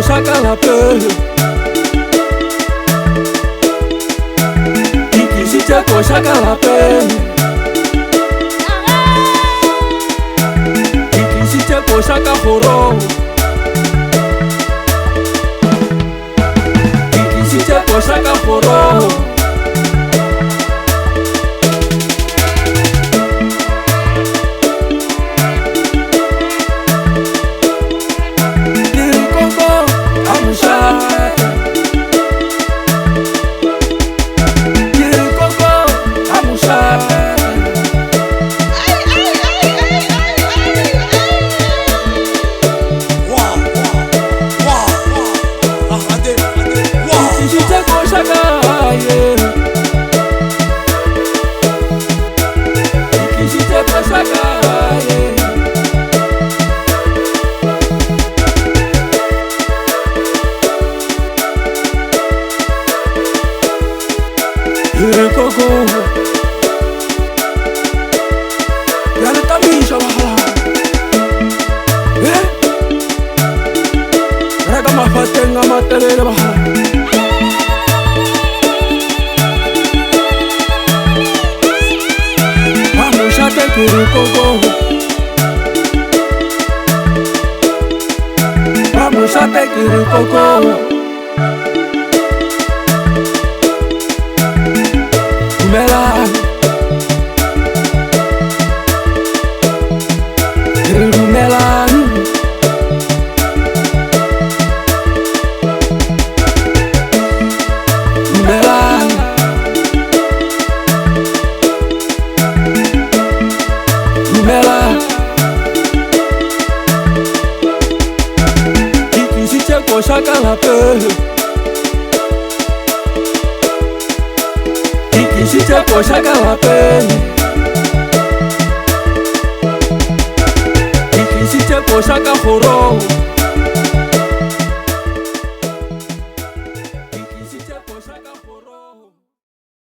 shaka la pe ikishite ko shaka la pe ikishite ko shaka horo ikishite ko shaka horo Koko Yale tamisha bahala Rega mafatenga matelele bahala Amushate kiri Koko Amushate kiri Koko Rumela Rumela Rumela Rumela Ikishite ko shaka la pe ikishite ko shaka la pe ikishite ko shaka horo